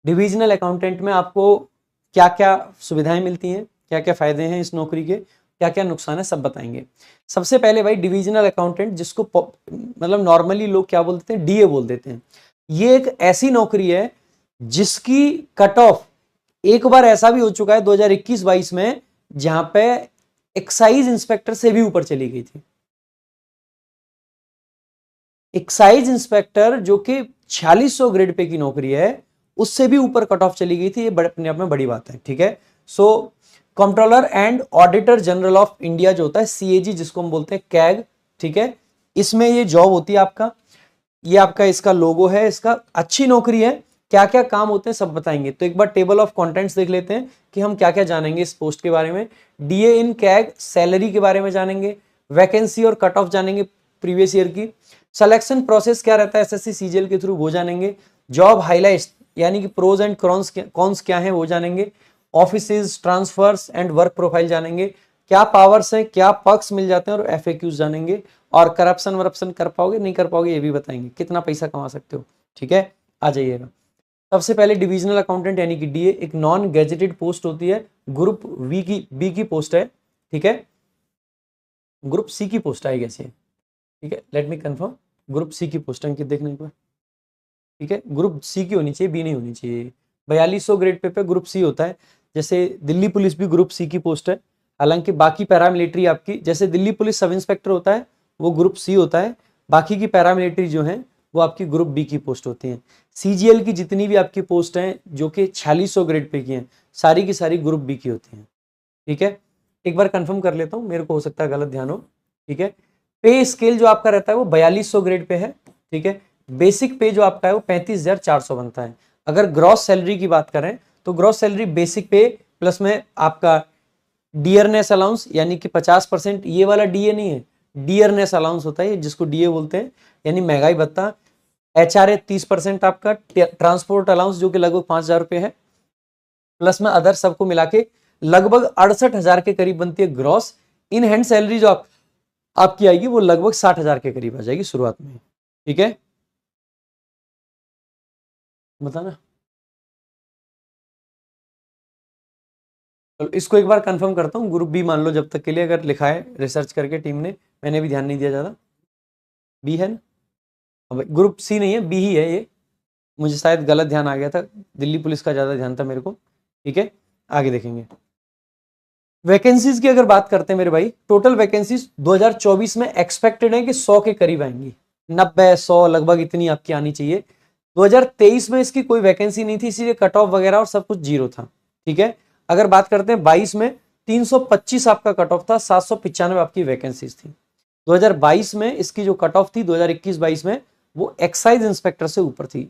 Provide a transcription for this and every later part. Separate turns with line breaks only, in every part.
Divisional accountant में आपको क्या क्या सुविधाएं मिलती हैं, क्या क्या फायदे हैं इस नौकरी के, क्या क्या नुकसान है, सब बताएंगे। सबसे पहले भाई डिविजनल अकाउंटेंट, जिसको मतलब नॉर्मली लोग क्या बोलते हैं, डीए बोल देते हैं। ये एक ऐसी नौकरी है जिसकी कट ऑफ एक बार ऐसा भी हो चुका है 2021-22 में, जहां पे एक्साइज इंस्पेक्टर से भी ऊपर चली गई थी। एक्साइज इंस्पेक्टर जो कि 4600 ग्रेड पे की नौकरी है, उससे भी ऊपर कट ऑफ चली गई थी। ये अपने आप में बड़ी बात है, ठीक है। So controller and auditor general of India जो होता है, सीएजी जिसको हम बोलते हैं, कैग, ठीक है, इसमें ये जॉब होती है आपका। ये आपका इसका लोगो है, इसका अच्छी नौकरी है। क्या क्या काम होते हैं सब बताएंगे। तो एक बार टेबल ऑफ कंटेंट्स देख लेते हैं कि हम क्या क्या जानेंगे इस पोस्ट के बारे में। डीए इन कैग, सैलरी के बारे में जानेंगे, वैकेंसी और कट ऑफ जानेंगे प्रीवियस ईयर की, सिलेक्शन प्रोसेस क्या रहता है एसएससी सीजीएल के थ्रू वो जानेंगे, जॉब हाईलाइट्स यानी कि प्रोज एंड कॉन्स क्या है वो जानेंगे, offices, transfers and work profile जानेंगे, क्या पावर्स हैं, क्या पक्ष मिल जाते हैं, और एफएक्यूज जानेंगे, और करप्शन वरप्शन कर पाओगे नहीं कर पाओगे ये भी बताएंगे, कितना पैसा कमा सकते हो, ठीक है। आ जाइएगा। सबसे पहले डिविजनल अकाउंटेंट यानी कि डीए एक नॉन गेजेटेड पोस्ट होती है, ग्रुप बी की पोस्ट है, ठीक है, ग्रुप सी की पोस्ट आई गैस ये, ठीक है, let me confirm, group C की पोस्ट अंकित देखने पर, ठीक है, ग्रुप सी की होनी चाहिए, बी नहीं होनी चाहिए। 4200 ग्रेड पे ग्रुप सी होता है। जैसे दिल्ली पुलिस भी ग्रुप सी की पोस्ट है, हालांकि बाकी पैरामिलिट्री आपकी, जैसे दिल्ली पुलिस सब इंस्पेक्टर होता है वो ग्रुप सी होता है, बाकी की पैरामिलिट्री जो है वो आपकी ग्रुप बी की पोस्ट होती है। सीजीएल की जितनी भी आपकी पोस्ट हैं जो कि 4600 ग्रेड पे की हैं, सारी की सारी ग्रुप बी की होती हैं, ठीक है। एक बार कंफर्म कर लेता हूँ, मेरे को हो सकता है गलत ध्यान हो, ठीक है। पे स्केल जो आपका रहता है वो 4200 ग्रेड पे है, ठीक है। बेसिक पे जो आपका है वो 35,400 बनता है। अगर ग्रॉस सैलरी की बात करें तो ग्रॉस सैलरी बेसिक पे प्लस में आपका डियरनेस अलाउंस यानी कि 50%, ये वाला डीए नहीं है, डियरनेस अलाउंस होता है जिसको डीए बोलते हैं, यानी महंगाई भत्ता। एचआरए 30% आपका, ट्रांसपोर्ट अलाउंस जो कि लगभग 5,000 रुपये है, प्लस में अदर सबको मिला के लगभग 68,000 के करीब बनती है ग्रॉस। इन हैंड सैलरी जो आपकी आएगी वो लगभग 60,000 के करीब आ जाएगी शुरुआत में, ठीक है। बताना, तो इसको एक बार कंफर्म करता हूँ, ग्रुप बी मान लो जब तक के लिए, अगर लिखा है रिसर्च करके टीम ने, मैंने भी ध्यान नहीं दिया ज्यादा, बी है ना, अब ग्रुप सी नहीं है, बी ही है ये, मुझे शायद गलत ध्यान आ गया था, दिल्ली पुलिस का ज्यादा ध्यान था मेरे को, ठीक है। आगे देखेंगे। वैकेंसीज की अगर बात करते हैं मेरे भाई, टोटल वैकेंसीज 2024 में एक्सपेक्टेड है कि 100 के करीब आएंगी, 90-100 लगभग इतनी आपकी आनी चाहिए। 2023 में इसकी कोई वैकेंसी नहीं थी, इसीलिए कट ऑफ वगैरह और सब कुछ जीरो था, ठीक है। अगर बात करते हैं 22 में 325 आपका कट ऑफ था, 795 आपकी वैकेंसीज थी। 2022 में इसकी जो कट ऑफ थी 2021-22 में वो एक्साइज इंस्पेक्टर से ऊपर थी,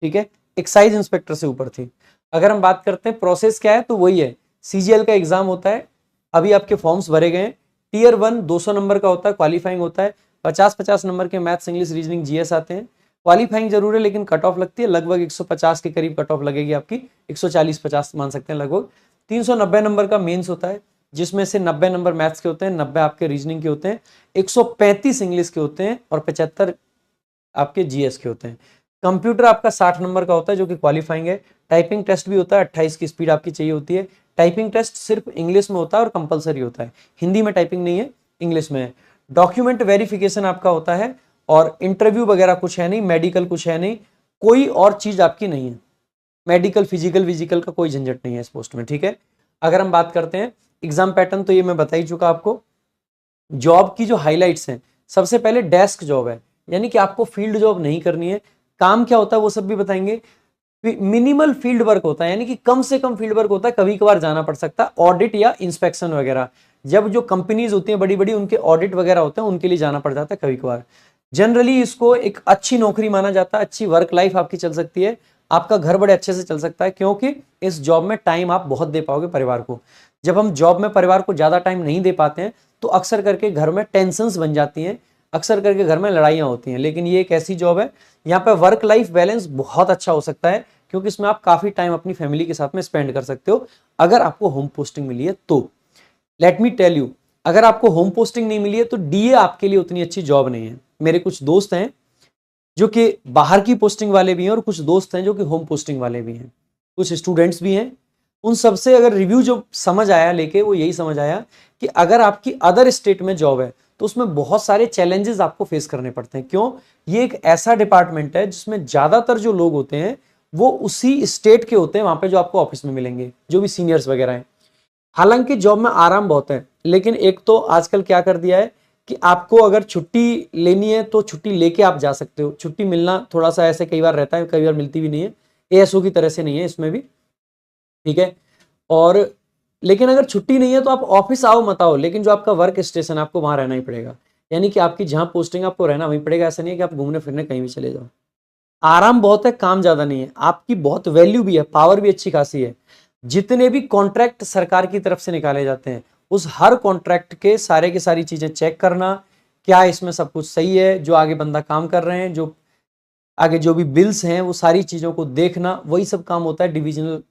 ठीक है, एक्साइज इंस्पेक्टर से ऊपर थी। अगर हम बात करते हैं प्रोसेस क्या है तो वही है, सीजीएल का एग्जाम होता है, अभी आपके फॉर्म्स भरे गए हैं। टीयर 1 200 नंबर का होता है, क्वालिफाइंग होता है, 50-50 नंबर के मैथ्स, इंग्लिश, रीजनिंग, जीएस आते हैं। क्वालिफाइंग जरूर है लेकिन कट ऑफ लगती है लगभग 150 के करीब कट ऑफ लगेगी आपकी, 140-50 मान सकते हैं लगभग। 390 नंबर का मेंस होता है, जिसमें से 90 नंबर मैथ्स के होते हैं, 90 आपके रीजनिंग के होते हैं, 135 इंग्लिश के होते हैं और 75 आपके जीएस के होते हैं। कंप्यूटर आपका 60 नंबर का होता है जो कि क्वालिफाइंग है। टाइपिंग टेस्ट भी होता है, 28 की स्पीड आपकी चाहिए होती है। टाइपिंग टेस्ट सिर्फ इंग्लिश में होता है और कंपलसरी होता है, हिंदी में टाइपिंग नहीं है, इंग्लिश में है। डॉक्यूमेंट वेरिफिकेशन आपका होता है, और इंटरव्यू वगैरह कुछ है नहीं, मेडिकल कुछ है नहीं, कोई और चीज आपकी नहीं है, मेडिकल फिजिकल का कोई झंझट नहीं है इस पोस्ट में, ठीक है। अगर हम बात करते हैं एग्जाम पैटर्न तो ये मैं बता ही चुका आपको। जॉब की जो हाईलाइट्स हैं, सबसे पहले डेस्क जॉब है, यानी कि आपको फील्ड जॉब नहीं करनी है। काम क्या होता है वो सब भी बताएंगे। मिनिमल फील्ड वर्क होता है, यानी कि कम से कम फील्ड वर्क होता है, कभी कभार जाना पड़ सकता है, ऑडिट या इंस्पेक्शन वगैरह, जब जो कंपनीज होती हैं बड़ी बड़ी उनके ऑडिट वगैरह होते हैं उनके लिए जाना पड़ जाता है कभी कभार। जनरली इसको एक अच्छी नौकरी माना जाता है, अच्छी वर्क लाइफ आपकी चल सकती है, आपका घर बड़े अच्छे से चल सकता है, क्योंकि इस जॉब में टाइम आप बहुत दे पाओगे परिवार को। जब हम जॉब में परिवार को ज्यादा टाइम नहीं दे पाते हैं तो अक्सर करके घर में टेंशन्स बन जाती हैं, अक्सर करके घर में लड़ाइयाँ होती हैं। लेकिन ये एक ऐसी जॉब है यहाँ पे वर्क लाइफ बैलेंस बहुत अच्छा हो सकता है, क्योंकि इसमें आप काफी टाइम अपनी फैमिली के साथ में स्पेंड कर सकते हो अगर आपको होम पोस्टिंग मिली है तो। लेट मी टेल यू, अगर आपको होम पोस्टिंग नहीं मिली है तो डीए आपके लिए उतनी अच्छी जॉब नहीं है। मेरे कुछ दोस्त हैं जो कि बाहर की पोस्टिंग वाले भी हैं और कुछ दोस्त हैं जो कि होम पोस्टिंग वाले भी हैं, कुछ स्टूडेंट्स भी हैं। उन सबसे अगर रिव्यू जो समझ आया लेके, वो यही समझ आया कि अगर आपकी अदर स्टेट में जॉब है तो उसमें बहुत सारे चैलेंजेस आपको फेस करने पड़ते हैं। क्यों? ये एक ऐसा डिपार्टमेंट है जिसमें ज्यादातर जो लोग होते हैं वो उसी स्टेट के होते हैं, वहां पे जो आपको ऑफिस में मिलेंगे, जो भी सीनियर्स वगैरह हैं। हालांकि जॉब में आराम बहुत है, लेकिन एक तो आजकल क्या कर दिया है कि आपको अगर छुट्टी लेनी है तो छुट्टी लेके आप जा सकते हो। छुट्टी मिलना थोड़ा सा ऐसे कई बार रहता है, कई बार मिलती भी नहीं है। एएसओ की तरह से नहीं है इसमें भी, ठीक है। और लेकिन अगर छुट्टी नहीं है तो आप ऑफिस आओ मत आओ, लेकिन जो आपका वर्क स्टेशन आपको वहां रहना ही पड़ेगा। यानी कि आपकी जहां पोस्टिंग आपको रहना वहीं पड़ेगा। ऐसा नहीं है कि आप घूमने फिरने कहीं भी चले जाओ। आराम बहुत है, काम ज्यादा नहीं है, आपकी बहुत वैल्यू भी है, पावर भी अच्छी खासी है। जितने भी कॉन्ट्रैक्ट सरकार की तरफ से निकाले जाते हैं, उस हर कॉन्ट्रैक्ट के सारे की सारी चीजें चेक करना, क्या इसमें सब कुछ सही है, जो आगे बंदा काम कर रहे हैं, जो आगे जो भी बिल्स हैं, वो सारी चीजों को देखना, वही सब काम होता है डिविजनल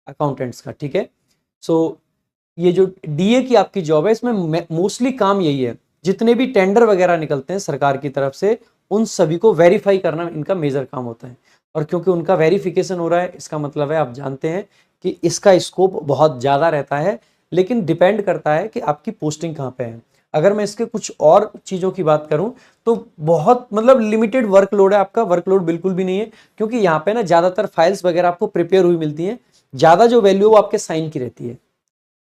अकाउंटेंट्स का, ठीक है। सो ये जो डीए की आपकी जॉब है, इसमें मोस्टली काम यही है, जितने भी टेंडर वगैरह निकलते हैं सरकार की तरफ से, उन सभी को वेरीफाई करना इनका मेजर काम होता है। और क्योंकि उनका वेरिफिकेशन हो रहा है, इसका मतलब है आप जानते हैं कि इसका स्कोप बहुत ज्यादा रहता है। लेकिन डिपेंड करता है कि आपकी पोस्टिंग कहाँ पे है। अगर मैं इसके कुछ और चीजों की बात करूं तो बहुत मतलब लिमिटेड वर्कलोड है आपका, वर्कलोड बिल्कुल भी नहीं है, क्योंकि यहाँ पे ना ज्यादातर फाइल्स वगैरह आपको प्रिपेयर हुई मिलती हैं। ज्यादा जो वैल्यू है वो आपके साइन की रहती है,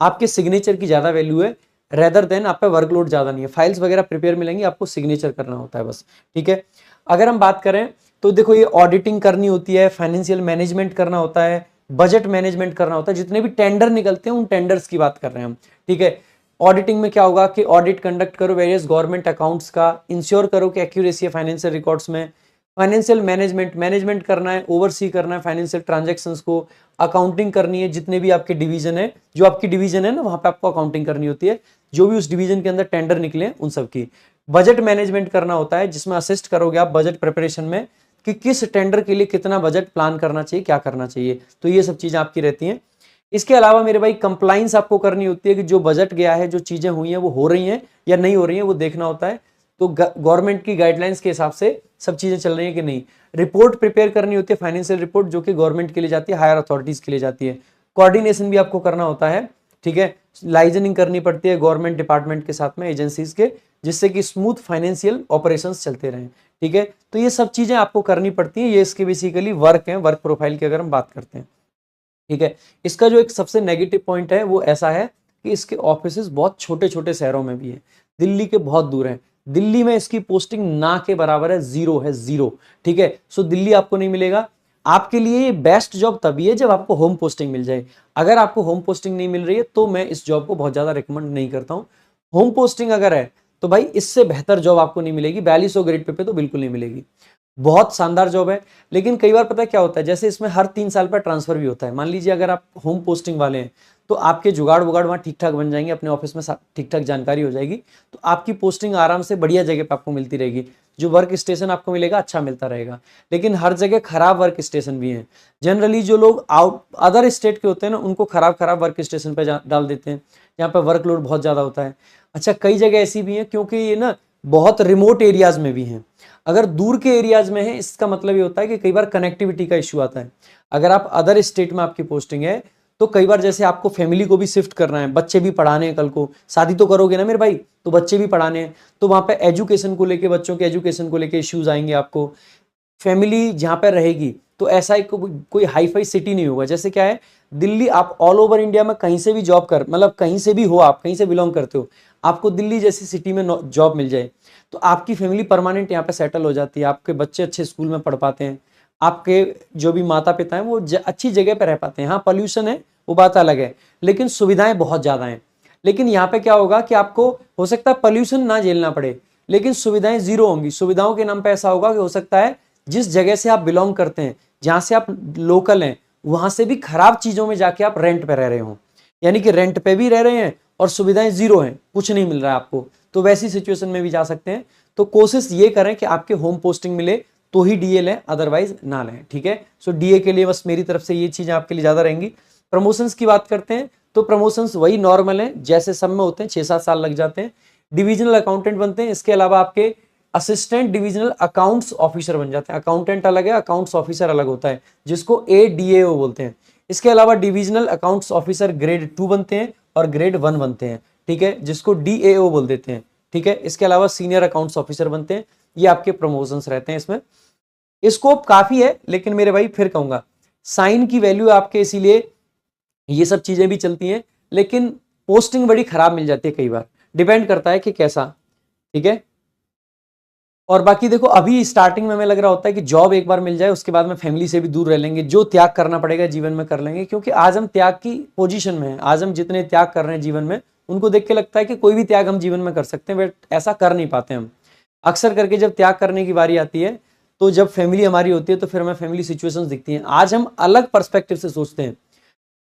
आपके सिग्नेचर की ज्यादा वैल्यू है, रेदर देन आप पे वर्कलोड ज्यादा नहीं है। फाइल्स वगैरह प्रिपेयर मिलेंगी, आपको सिग्नेचर करना होता है बस, ठीक है। अगर हम बात करें तो देखो, ये ऑडिटिंग करनी होती है, फाइनेंशियल मैनेजमेंट करना होता है, बजट मैनेजमेंट करना होता है। जितने भी टेंडर निकलते हैं उन टेंडर्स की बात कर रहे हैं हम, ठीक है। ऑडिटिंग में क्या होगा कि ऑडिट कंडक्ट करो वेरियस गवर्नमेंट अकाउंट्स का, इंश्योर करो कि एक्यूरेसी है फाइनेंशियल रिकॉर्ड्स में। फाइनेंशियल मैनेजमेंट करना है, ओवरसी करना है फाइनेंशियल ट्रांजैक्शंस को, अकाउंटिंग करनी है जितने भी आपके डिवीजन है, जो आपकी डिवीजन है ना वहां पे आपको अकाउंटिंग करनी होती है, जो भी उस डिवीजन के अंदर टेंडर निकले उन सब की। बजट मैनेजमेंट करना होता है, जिसमें असिस्ट करोगे आप बजट प्रिपरेशन में कि किस टेंडर के लिए कितना बजट प्लान करना चाहिए, क्या करना चाहिए, तो ये सब चीजें आपकी रहती हैं। इसके अलावा मेरे भाई कंप्लाइंस आपको करनी होती है कि जो बजट गया है, जो चीजें हुई हैं वो हो रही हैं या नहीं हो रही हैं, वो देखना होता है। तो गवर्नमेंट की गाइडलाइंस के हिसाब से सब चीजें चल रही है कि नहीं। रिपोर्ट प्रिपेयर करनी होती है, फाइनेंशियल रिपोर्ट, जो कि गवर्नमेंट के लिए जाती है, हायर अथॉरिटीज के लिए जाती है। कोऑर्डिनेशन भी आपको करना होता है, ठीक है। लाइजनिंग करनी पड़ती है गवर्नमेंट डिपार्टमेंट के साथ में, एजेंसीज के, जिससे कि स्मूथ फाइनेंशियल ऑपरेशंस चलते रहें, ठीक है। तो ये सब चीजें आपको करनी पड़ती हैं। ये इसके बेसिकली वर्क है, वर्क प्रोफाइल की अगर हम बात करते हैं, ठीक है। इसका जो एक सबसे नेगेटिव पॉइंट है वो ऐसा है कि इसके ऑफिसेस बहुत छोटे छोटे शहरों में भी है, दिल्ली के बहुत दूर है। दिल्ली में इसकी पोस्टिंग ना के बराबर है, जीरो है, जीरो, ठीक है। सो दिल्ली आपको नहीं मिलेगा। आपके लिए बेस्ट जॉब तभी है जब आपको होम पोस्टिंग मिल जाए। अगर आपको होम पोस्टिंग नहीं मिल रही है तो मैं इस जॉब को बहुत ज्यादा रिकमेंड नहीं करता हूं। होम पोस्टिंग अगर है तो भाई इससे बेहतर जॉब आपको नहीं मिलेगी, 4200 ग्रेड पे तो बिल्कुल नहीं मिलेगी। बहुत शानदार जॉब है, लेकिन कई बार पता है क्या होता है, जैसे इसमें हर 3 साल पर ट्रांसफर भी होता है। मान लीजिए अगर आप होम पोस्टिंग वाले हैं तो आपके जुगाड़ वुगाड़ वहाँ ठीक ठाक बन जाएंगे, अपने ऑफिस में ठीक ठाक जानकारी हो जाएगी, तो आपकी पोस्टिंग आराम से बढ़िया जगह पे आपको मिलती रहेगी। जो वर्क स्टेशन आपको मिलेगा अच्छा मिलता रहेगा। लेकिन हर जगह खराब वर्क स्टेशन भी हैं। जनरली जो लोग आउट अदर स्टेट के होते हैं ना, उनको खराब खराब वर्क स्टेशन पे डाल देते हैं, जहाँ पर वर्कलोड बहुत ज़्यादा होता है। अच्छा, कई जगह ऐसी भी हैं क्योंकि ये ना बहुत रिमोट एरियाज में भी हैं। अगर दूर के एरियाज में है, इसका मतलब ये होता है कि कई बार कनेक्टिविटी का इश्यू आता है। अगर आप अदर स्टेट में आपकी पोस्टिंग है तो कई बार जैसे आपको फैमिली को भी शिफ्ट करना है, बच्चे भी पढ़ाने हैं, कल को शादी तो करोगे ना मेरे भाई, तो बच्चे भी पढ़ाने हैं, तो वहां पे एजुकेशन को लेके, बच्चों के एजुकेशन को लेके इश्यूज आएंगे आपको। फैमिली जहां पर रहेगी तो ऐसा एक कोई हाई फाई सिटी नहीं होगा। जैसे क्या है, दिल्ली आप ऑल ओवर इंडिया में कहीं से भी जॉब कर, मतलब कहीं से भी हो, आप कहीं से बिलोंग करते हो, आपको दिल्ली जैसी सिटी में जॉब मिल जाए तो आपकी फैमिली परमानेंट यहाँ पे सेटल हो जाती है, आपके बच्चे अच्छे स्कूल में पढ़ पाते हैं, आपके जो भी माता पिता हैं वो अच्छी जगह पर रह पाते हैं। हाँ पॉल्यूशन है वो बात अलग है, लेकिन सुविधाएं बहुत ज्यादा हैं। लेकिन यहाँ पे क्या होगा कि आपको हो सकता है पॉल्यूशन ना झेलना पड़े, लेकिन सुविधाएं जीरो होंगी। सुविधाओं के नाम पे ऐसा होगा कि हो सकता है जिस जगह से आप बिलोंग करते हैं, जहां से आप लोकल हैं, वहां से भी खराब चीजों में जाके आप रेंट पे रह रहे हो, यानी कि रेंट पे भी रह रहे हैं और सुविधाएं जीरो हैं, कुछ नहीं मिल रहा है आपको, तो वैसी सिचुएशन में भी जा सकते हैं। तो कोशिश ये करें कि आपके होम पोस्टिंग मिले तो ही डीए लें, अदरवाइज ना लें, ठीक है। सो डीए के लिए बस मेरी तरफ से ये चीजें आपके लिए ज्यादा रहेंगी। प्रमोशंस की बात करते हैं तो प्रमोशंस वही नॉर्मल हैं जैसे सब में होते हैं, 6-7 साल लग जाते हैं, डिविजनल अकाउंटेंट बनते हैं। इसके अलावा आपके असिस्टेंट डिविजनल अकाउंट्स ऑफिसर बन जाते हैं। अकाउंटेंट अलग है, अकाउंट्स ऑफिसर अलग होता है, जिसको ADAO बोलते हैं। इसके अलावा डिविजनल अकाउंट्स ऑफिसर ग्रेड 2 बनते हैं और ग्रेड 1 बनते हैं, ठीक है, जिसको DAO बोल देते हैं, ठीक है। इसके अलावा सीनियर अकाउंट्स ऑफिसर बनते हैं। ये आपके प्रमोशंस रहते हैं। इसमें स्कोप काफी है, लेकिन मेरे भाई फिर कहूंगा साइन की वैल्यू आपके, इसीलिए ये सब चीजें भी चलती हैं, लेकिन पोस्टिंग बड़ी खराब मिल जाती है कई बार, डिपेंड करता है कि कैसा, ठीक है। और बाकी देखो अभी स्टार्टिंग में हमें लग रहा होता है कि जॉब एक बार मिल जाए उसके बाद में फैमिली से भी दूर रह लेंगे, जो त्याग करना पड़ेगा जीवन में कर लेंगे, क्योंकि आज हम त्याग की पोजीशन में हैं। आज हम जितने त्याग कर रहे हैं जीवन में, उनको देख के लगता है कि कोई भी त्याग हम जीवन में कर सकते हैं, बट ऐसा कर नहीं पाते हम। अक्सर करके जब त्याग करने की बारी आती है, तो जब फैमिली हमारी होती है तो फिर हमें फैमिली सिचुएशंस दिखती हैं। आज हम अलग पर्सपेक्टिव से सोचते हैं,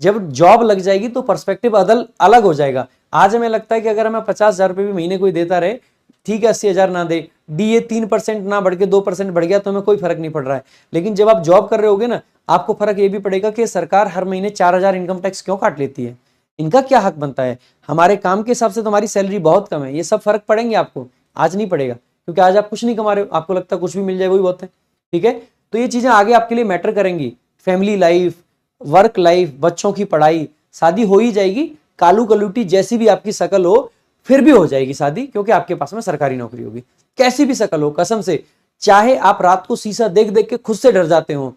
जब जॉब लग जाएगी तो पर्सपेक्टिव अलग हो जाएगा। आज हमें लगता है कि अगर हमें 50,000 रुपये भी महीने कोई देता रहे, ठीक है 80,000 ना दे, DA 3% ना बढ़ के 2% बढ़ गया तो हमें कोई फर्क नहीं पड़ रहा है। लेकिन जब आप जॉब कर रहे होगे ना, आपको फर्क ये भी पड़ेगा कि सरकार हर महीने 4,000 इनकम टैक्स क्यों काट लेती है, इनका क्या हक बनता है। हमारे काम के हिसाब से तो हमारी सैलरी बहुत कम है, ये सब फर्क पड़ेंगे आपको। आज नहीं पड़ेगा, क्योंकि आज आप कुछ नहीं कमा रहे हो, आपको लगता है कुछ भी मिल जाए वही बहुत है, ठीक है। तो ये चीजें आगे आपके लिए मैटर करेंगी। फैमिली लाइफ, वर्क लाइफ, बच्चों की पढ़ाई, शादी हो ही जाएगी, कालू कलूटी जैसी भी आपकी शकल हो फिर भी हो जाएगी शादी, क्योंकि आपके पास में सरकारी नौकरी होगी। कैसी भी शकल हो, कसम से, चाहे आप रात को शीशा देख देख के खुद से डर जाते हो,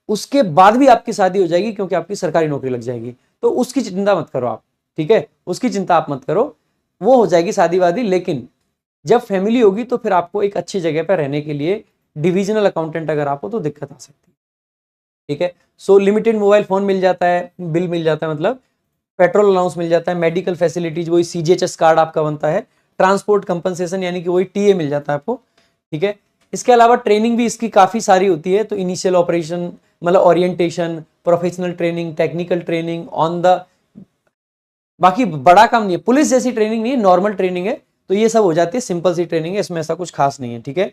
उसके बाद भी आपकी शादी हो जाएगी, क्योंकि आपकी सरकारी नौकरी लग जाएगी। तो उसकी चिंता मत करो आप, ठीक है, उसकी चिंता आप मत करो, वो हो जाएगी शादी वादी। लेकिन जब फैमिली होगी तो फिर आपको एक अच्छी जगह पर रहने के लिए डिविजनल अकाउंटेंट अगर आप हो तो दिक्कत आ सकती है, ठीक है। सो लिमिटेड मोबाइल फोन मिल जाता है, बिल मिल जाता है, मतलब पेट्रोल अलाउंस मिल जाता है, मेडिकल फैसिलिटीज वही CGHS कार्ड आपका बनता है, ट्रांसपोर्ट कंपनसेशन यानी कि वही TA मिल जाता है आपको, ठीक है। इसके अलावा ट्रेनिंग भी इसकी काफी सारी होती है। तो इनिशियल ऑपरेशन मतलब orientation, professional training, technical training on the, बाकी बड़ा काम नहीं है, पुलिस जैसी ट्रेनिंग नहीं है, नॉर्मल ट्रेनिंग है। तो ये सब हो जाती है, सिंपल सी ट्रेनिंग है, इसमें ऐसा कुछ खास नहीं है, ठीक है।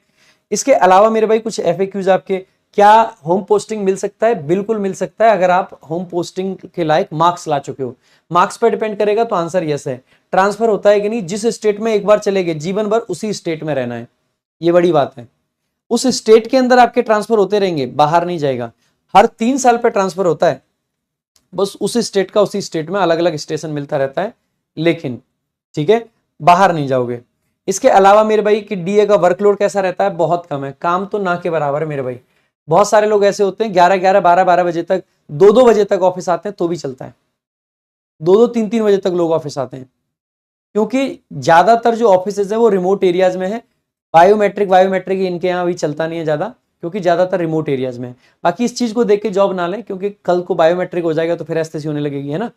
इसके अलावा मेरे भाई कुछ FAQs आपके, क्या होम पोस्टिंग मिल सकता है? बिल्कुल मिल सकता है, अगर आप होम पोस्टिंग के लायक मार्क्स ला चुके हो। मार्क्स पर डिपेंड करेगा, तो आंसर यस है। ट्रांसफर होता है कि नहीं, जिस स्टेट में एक बार चले गए जीवन भर उसी स्टेट में रहना है, ये बड़ी बात है। उस स्टेट के अंदर आपके ट्रांसफर होते रहेंगे, बाहर नहीं जाएगा। हर 3 साल पे ट्रांसफर होता है, बस उस स्टेट का उसी स्टेट में अलग अलग स्टेशन मिलता रहता है, लेकिन ठीक है, बाहर नहीं जाओगे। इसके अलावा मेरे भाई कि DA का वर्कलोड कैसा रहता है? बहुत कम है, काम तो ना के बराबर है मेरे भाई। बहुत सारे लोग ऐसे होते हैं 11-11, 12-12 बजे तक, 2-2 बजे तक ऑफिस आते हैं तो भी चलता है, 2-2, 3-3 बजे तक लोग ऑफिस आते हैं, क्योंकि ज्यादातर जो ऑफिस है वो रिमोट एरियाज में है। बायोमेट्रिक इनके यहाँ भी चलता नहीं है ज्यादा, क्योंकि ज्यादातर रिमोट एरियाज में है। बाकी इस चीज को देख के जॉब ना लें, क्योंकि कल को बायोमेट्रिक हो जाएगा तो फिर ऐसे होने लगेगी, है ना।